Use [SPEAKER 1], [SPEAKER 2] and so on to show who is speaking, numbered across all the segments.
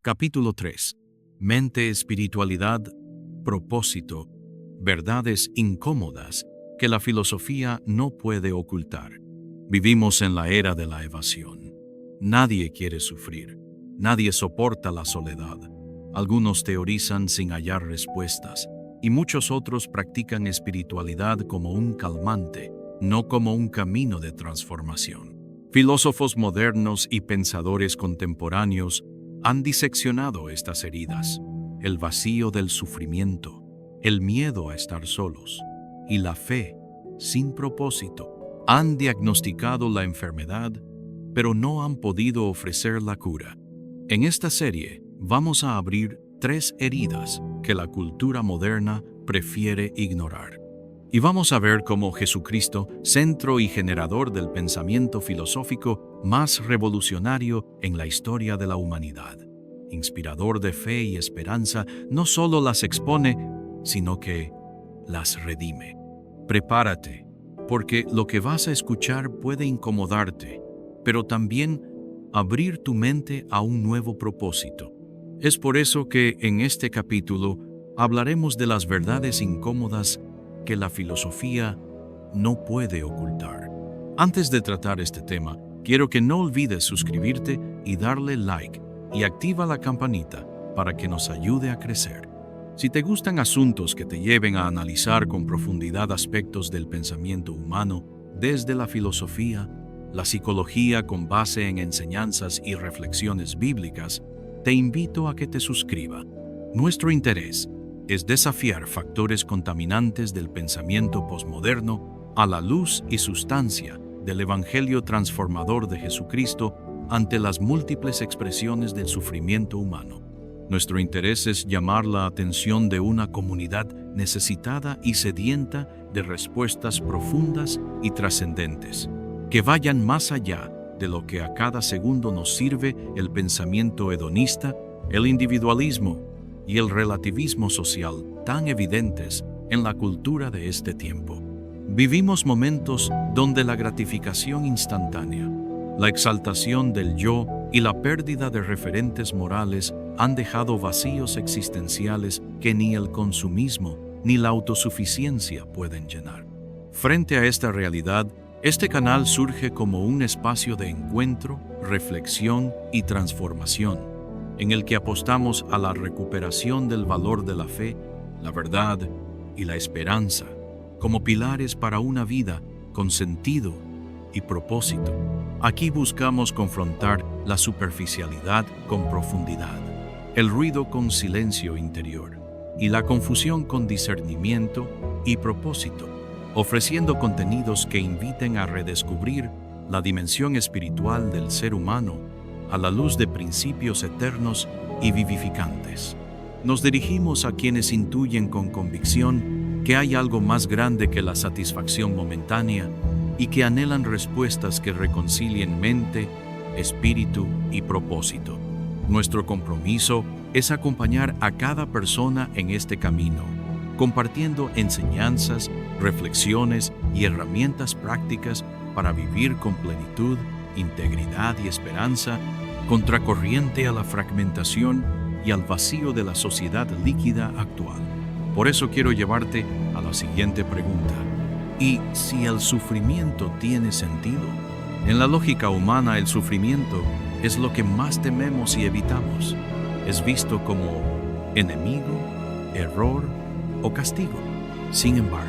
[SPEAKER 1] Capítulo 3. Mente, espiritualidad, propósito, verdades incómodas que la filosofía no puede ocultar. Vivimos en la era de la evasión. Nadie quiere sufrir. Nadie soporta la soledad. Algunos teorizan sin hallar respuestas, y muchos otros practican espiritualidad como un calmante, no como un camino de transformación. Filósofos modernos y pensadores contemporáneos han diseccionado estas heridas, el vacío del sufrimiento, el miedo a estar solos y la fe sin propósito. Han diagnosticado la enfermedad, pero no han podido ofrecer la cura. En esta serie vamos a abrir 3 heridas que la cultura moderna prefiere ignorar. Y vamos a ver cómo Jesucristo, centro y generador del pensamiento filosófico más revolucionario en la historia de la humanidad, inspirador de fe y esperanza, no solo las expone, sino que las redime. Prepárate, porque lo que vas a escuchar puede incomodarte, pero también abrir tu mente a un nuevo propósito. Es por eso que en este capítulo hablaremos de las verdades incómodas que la filosofía no puede ocultar. Antes de tratar este tema, quiero que no olvides suscribirte y darle like y activa la campanita para que nos ayude a crecer. Si te gustan asuntos que te lleven a analizar con profundidad aspectos del pensamiento humano, desde la filosofía, la psicología con base en enseñanzas y reflexiones bíblicas, te invito a que te suscribas. Nuestro interés es desafiar factores contaminantes del pensamiento posmoderno a la luz y sustancia del Evangelio transformador de Jesucristo ante las múltiples expresiones del sufrimiento humano. Nuestro interés es llamar la atención de una comunidad necesitada y sedienta de respuestas profundas y trascendentes, que vayan más allá de lo que a cada segundo nos sirve el pensamiento hedonista, el individualismo y el relativismo social tan evidentes en la cultura de este tiempo. Vivimos momentos donde la gratificación instantánea, la exaltación del yo y la pérdida de referentes morales han dejado vacíos existenciales que ni el consumismo ni la autosuficiencia pueden llenar. Frente a esta realidad, este canal surge como un espacio de encuentro, reflexión y transformación, en el que apostamos a la recuperación del valor de la fe, la verdad y la esperanza, como pilares para una vida con sentido y propósito. Aquí buscamos confrontar la superficialidad con profundidad, el ruido con silencio interior y la confusión con discernimiento y propósito, ofreciendo contenidos que inviten a redescubrir la dimensión espiritual del ser humano a la luz de principios eternos y vivificantes. Nos dirigimos a quienes intuyen con convicción que hay algo más grande que la satisfacción momentánea y que anhelan respuestas que reconcilien mente, espíritu y propósito. Nuestro compromiso es acompañar a cada persona en este camino, compartiendo enseñanzas, reflexiones y herramientas prácticas para vivir con plenitud, integridad y esperanza, contracorriente a la fragmentación y al vacío de la sociedad líquida actual. Por eso quiero llevarte a la siguiente pregunta. ¿Y si el sufrimiento tiene sentido? En la lógica humana, el sufrimiento es lo que más tememos y evitamos. Es visto como enemigo, error o castigo. Sin embargo,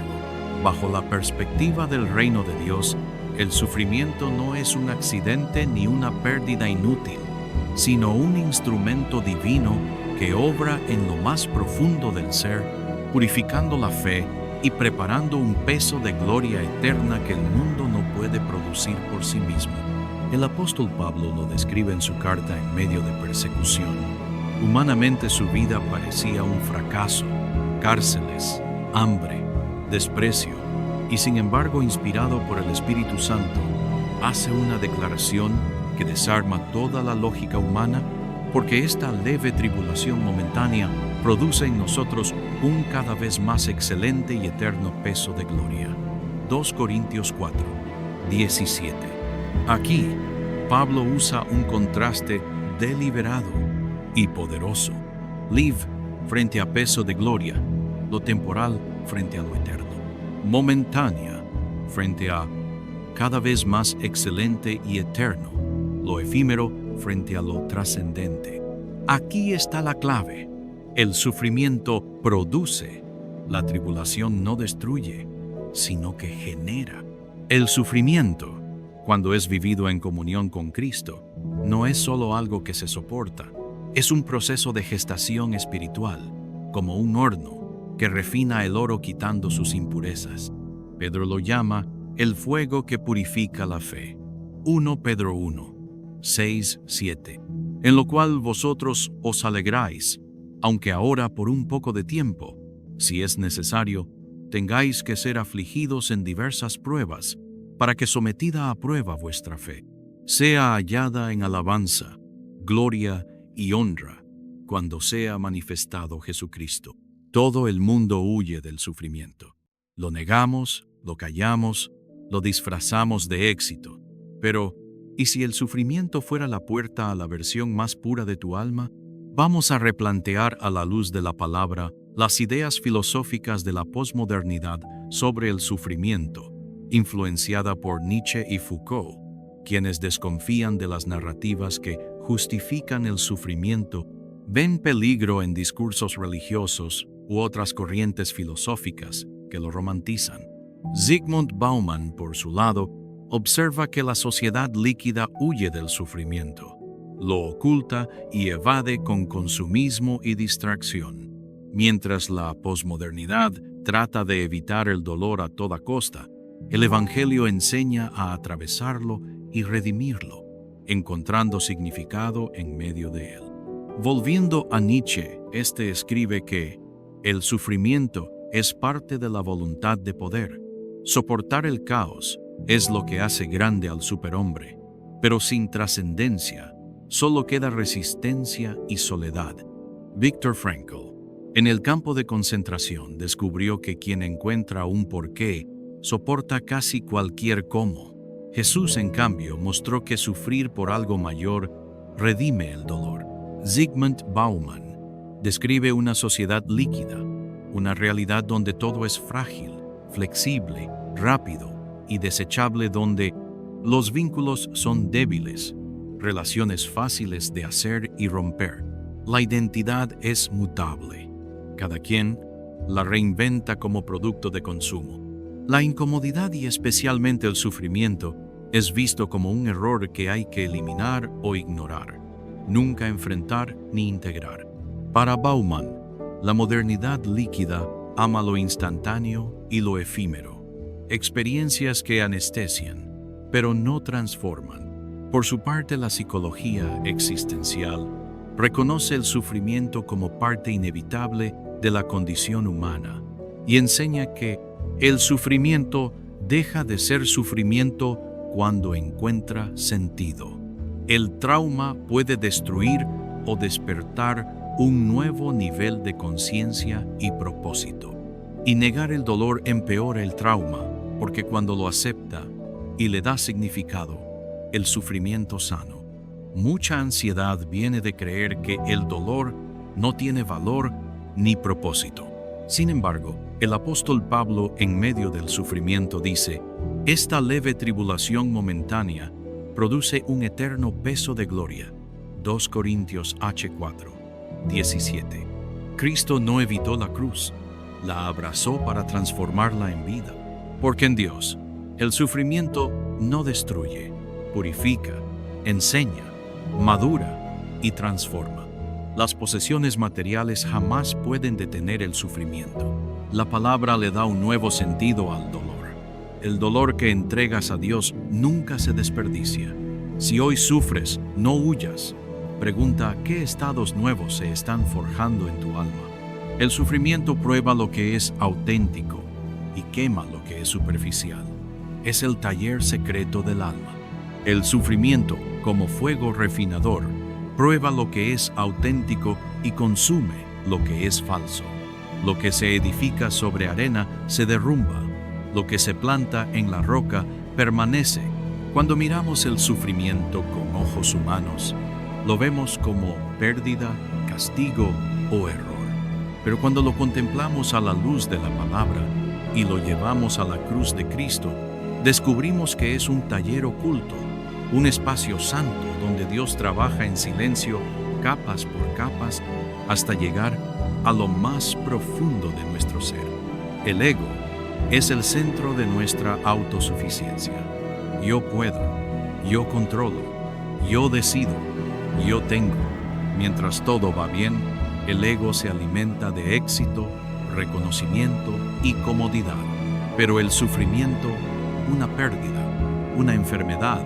[SPEAKER 1] bajo la perspectiva del reino de Dios, el sufrimiento no es un accidente ni una pérdida inútil, sino un instrumento divino que obra en lo más profundo del ser, purificando la fe y preparando un peso de gloria eterna que el mundo no puede producir por sí mismo. El apóstol Pablo lo describe en su carta en medio de persecución. Humanamente su vida parecía un fracaso, cárceles, hambre, desprecio, y sin embargo, inspirado por el Espíritu Santo, hace una declaración que desarma toda la lógica humana, porque esta leve tribulación momentánea produce en nosotros un cada vez más excelente y eterno peso de gloria. 2 Corintios 4, 17. Aquí, Pablo usa un contraste deliberado. y poderoso. Liv frente a peso de gloria, lo temporal frente a lo eterno. Momentánea frente a cada vez más excelente y eterno, lo efímero frente a lo trascendente. Aquí está la clave. El sufrimiento produce, la tribulación no destruye, sino que genera. El sufrimiento, cuando es vivido en comunión con Cristo, no es solo algo que se soporta, es un proceso de gestación espiritual, como un horno que refina el oro quitando sus impurezas. Pedro lo llama el fuego que purifica la fe. 1 Pedro 1, 6, 7. En lo cual vosotros os alegráis, aunque ahora por un poco de tiempo, si es necesario, tengáis que ser afligidos en diversas pruebas, para que sometida a prueba vuestra fe sea hallada en alabanza, gloria y honra, cuando sea manifestado Jesucristo. Todo el mundo huye del sufrimiento. Lo negamos, lo callamos, lo disfrazamos de éxito. Pero, ¿y si el sufrimiento fuera la puerta a la versión más pura de tu alma? Vamos a replantear a la luz de la palabra las ideas filosóficas de la posmodernidad sobre el sufrimiento, influenciada por Nietzsche y Foucault, quienes desconfían de las narrativas que justifican el sufrimiento, ven peligro en discursos religiosos u otras corrientes filosóficas que lo romantizan. Zygmunt Bauman, por su lado, observa que la sociedad líquida huye del sufrimiento, lo oculta y evade con consumismo y distracción, mientras la posmodernidad trata de evitar el dolor a toda costa. El Evangelio enseña a atravesarlo y redimirlo, encontrando significado en medio de él. Volviendo a Nietzsche, este escribe que el sufrimiento es parte de la voluntad de poder. Soportar el caos es lo que hace grande al superhombre, pero sin trascendencia, solo queda resistencia y soledad. Viktor Frankl, en el campo de concentración, descubrió que quien encuentra un porqué soporta casi cualquier cómo. Jesús, en cambio, mostró que sufrir por algo mayor redime el dolor. Zygmunt Bauman describe una sociedad líquida, una realidad donde todo es frágil, flexible, rápido y desechable, donde los vínculos son débiles, relaciones fáciles de hacer y romper. La identidad es mutable. Cada quien la reinventa como producto de consumo. La incomodidad y especialmente el sufrimiento es visto como un error que hay que eliminar o ignorar, nunca enfrentar ni integrar. Para Bauman, la modernidad líquida ama lo instantáneo y lo efímero, experiencias que anestesian, pero no transforman. Por su parte, la psicología existencial reconoce el sufrimiento como parte inevitable de la condición humana y enseña que el sufrimiento deja de ser sufrimiento cuando encuentra sentido. El trauma puede destruir o despertar un nuevo nivel de conciencia y propósito. Y negar el dolor empeora el trauma, porque cuando lo acepta y le da significado, el sufrimiento sano. Mucha ansiedad viene de creer que el dolor no tiene valor ni propósito. Sin embargo, el apóstol Pablo, en medio del sufrimiento, dice: esta leve tribulación momentánea produce un eterno peso de gloria. 2 Corintios 4, 17. Cristo no evitó la cruz, la abrazó para transformarla en vida. Porque en Dios, el sufrimiento no destruye, purifica, enseña, madura y transforma. Las posesiones materiales jamás pueden detener el sufrimiento. La palabra le da un nuevo sentido al dolor. El dolor que entregas a Dios nunca se desperdicia. Si hoy sufres, no huyas. Pregunta qué estados nuevos se están forjando en tu alma. El sufrimiento prueba lo que es auténtico y quema lo que es superficial. Es el taller secreto del alma. El sufrimiento, como fuego refinador, prueba lo que es auténtico y consume lo que es falso. Lo que se edifica sobre arena se derrumba. Lo que se planta en la roca permanece. Cuando miramos el sufrimiento con ojos humanos, lo vemos como pérdida, castigo o error. Pero cuando lo contemplamos a la luz de la palabra y lo llevamos a la cruz de Cristo, descubrimos que es un taller oculto, un espacio santo donde Dios trabaja en silencio, capas por capas, hasta llegar a lo más profundo de nuestro ser. El ego es el centro de nuestra autosuficiencia. Yo puedo, yo controlo, yo decido, yo tengo. Mientras todo va bien, el ego se alimenta de éxito, reconocimiento y comodidad. Pero el sufrimiento, una pérdida, una enfermedad,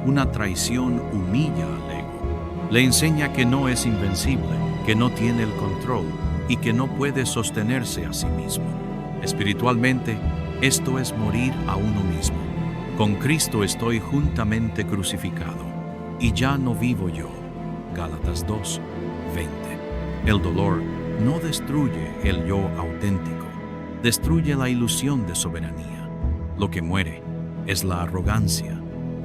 [SPEAKER 1] una traición humilla al ego. Le enseña que no es invencible, que no tiene el control y que no puede sostenerse a sí mismo. Espiritualmente, esto es morir a uno mismo. Con Cristo estoy juntamente crucificado, y ya no vivo yo. Gálatas 2:20. El dolor no destruye el yo auténtico, destruye la ilusión de soberanía. Lo que muere es la arrogancia.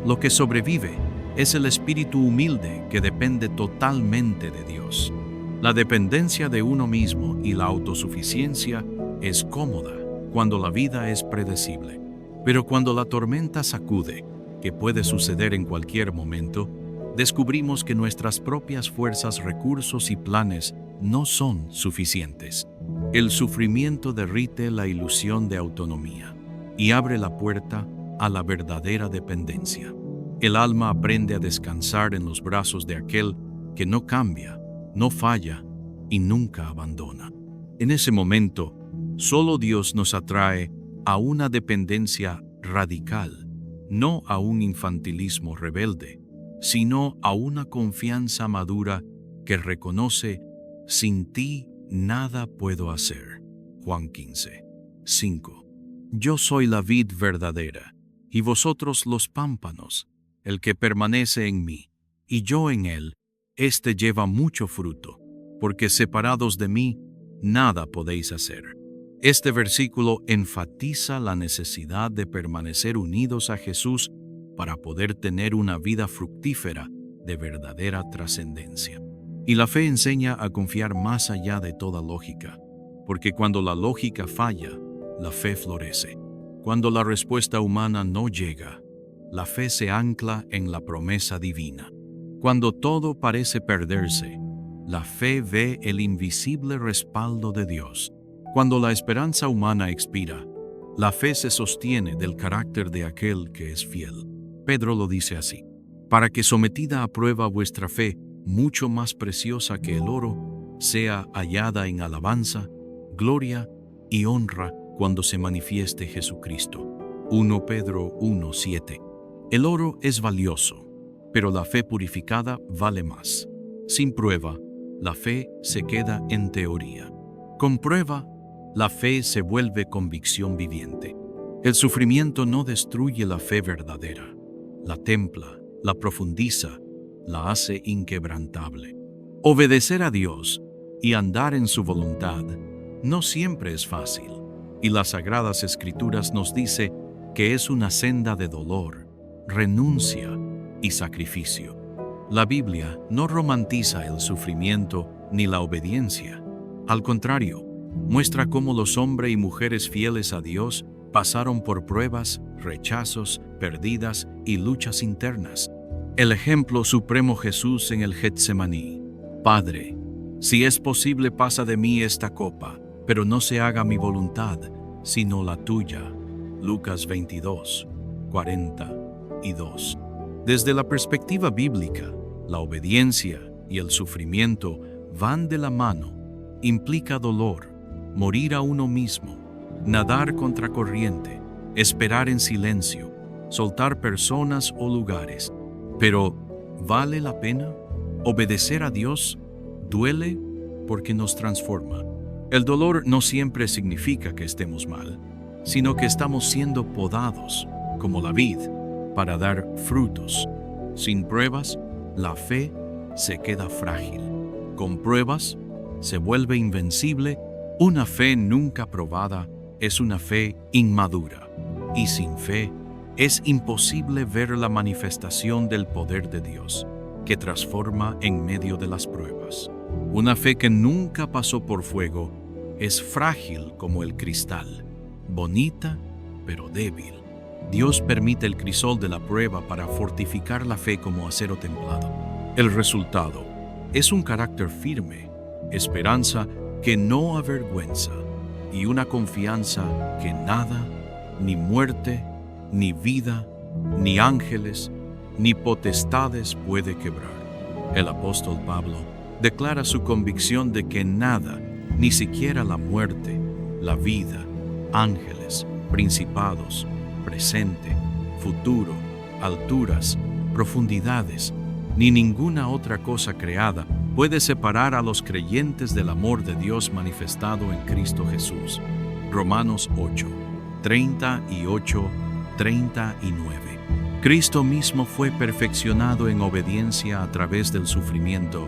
[SPEAKER 1] Lo que sobrevive es el espíritu humilde que depende totalmente de Dios. La dependencia de uno mismo y la autosuficiencia es cómoda cuando la vida es predecible. Pero cuando la tormenta sacude, que puede suceder en cualquier momento, descubrimos que nuestras propias fuerzas, recursos y planes no son suficientes. El sufrimiento derrite la ilusión de autonomía y abre la puerta a la verdadera dependencia. El alma aprende a descansar en los brazos de aquel que no cambia, no falla y nunca abandona. En ese momento, solo Dios nos atrae a una dependencia radical, no a un infantilismo rebelde, sino a una confianza madura que reconoce: sin ti nada puedo hacer. Juan 15:5. Yo soy la vid verdadera, y vosotros los pámpanos. El que permanece en mí, y yo en él, éste lleva mucho fruto, porque separados de mí, nada podéis hacer. Este versículo enfatiza la necesidad de permanecer unidos a Jesús para poder tener una vida fructífera de verdadera trascendencia. Y la fe enseña a confiar más allá de toda lógica, porque cuando la lógica falla, la fe florece. Cuando la respuesta humana no llega, la fe se ancla en la promesa divina. Cuando todo parece perderse, la fe ve el invisible respaldo de Dios. Cuando la esperanza humana expira, la fe se sostiene del carácter de aquel que es fiel. Pedro lo dice así: para que sometida a prueba vuestra fe, mucho más preciosa que el oro, sea hallada en alabanza, gloria y honra cuando se manifieste Jesucristo. 1 Pedro 1:7. El oro es valioso, pero la fe purificada vale más. Sin prueba, la fe se queda en teoría. Con prueba, la fe se vuelve convicción viviente. El sufrimiento no destruye la fe verdadera, la templa, la profundiza, la hace inquebrantable. Obedecer a Dios y andar en su voluntad no siempre es fácil, y las Sagradas Escrituras nos dice que es una senda de dolor, renuncia y sacrificio. La Biblia no romantiza el sufrimiento ni la obediencia. Al contrario, muestra cómo los hombres y mujeres fieles a Dios pasaron por pruebas, rechazos, pérdidas y luchas internas. El ejemplo supremo Jesús en el Getsemaní: Padre, si es posible, pasa de mí esta copa, pero no se haga mi voluntad, sino la tuya. Lucas 22:42. Desde la perspectiva bíblica, la obediencia y el sufrimiento van de la mano. Implica dolor, morir a uno mismo, nadar contra corriente, esperar en silencio, soltar personas o lugares. Pero, ¿vale la pena? Obedecer a Dios duele porque nos transforma. El dolor no siempre significa que estemos mal, sino que estamos siendo podados, como la vid, para dar frutos. Sin pruebas, la fe se queda frágil. Con pruebas, se vuelve invencible. Una fe nunca probada es una fe inmadura, y sin fe es imposible ver la manifestación del poder de Dios. que transforma en medio de las pruebas. Una fe que nunca pasó por fuego es frágil como el cristal, bonita pero débil. Dios permite el crisol de la prueba para fortificar la fe como acero templado. El resultado es un carácter firme, esperanza que no avergüenza y una confianza que nada, ni muerte, ni vida, ni ángeles, ni potestades puede quebrar. El apóstol Pablo declara su convicción de que nada, ni siquiera la muerte, la vida, ángeles, principados, presente, futuro, alturas, profundidades, ni ninguna otra cosa creada puede separar a los creyentes del amor de Dios manifestado en Cristo Jesús. Romanos 8, 38, 39. Cristo mismo fue perfeccionado en obediencia a través del sufrimiento,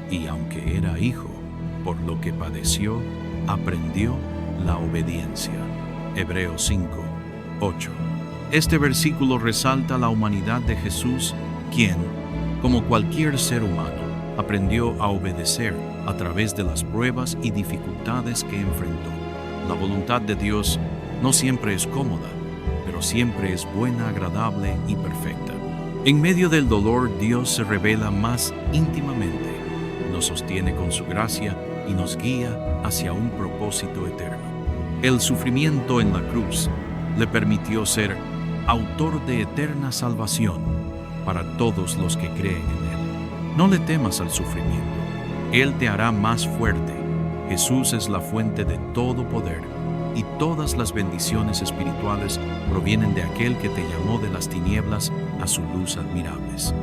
[SPEAKER 1] y aunque era hijo, por lo que padeció, aprendió la obediencia. Hebreos 5, 8. Este versículo resalta la humanidad de Jesús, quien, como cualquier ser humano, aprendió a obedecer a través de las pruebas y dificultades que enfrentó. La voluntad de Dios no siempre es cómoda, pero siempre es buena, agradable y perfecta. En medio del dolor, Dios se revela más íntimamente, nos sostiene con su gracia y nos guía hacia un propósito eterno. El sufrimiento en la cruz le permitió ser autor de eterna salvación para todos los que creen en Él. No le temas al sufrimiento, Él te hará más fuerte. Jesús es la fuente de todo poder, y todas las bendiciones espirituales provienen de aquel que te llamó de las tinieblas a su luz admirables.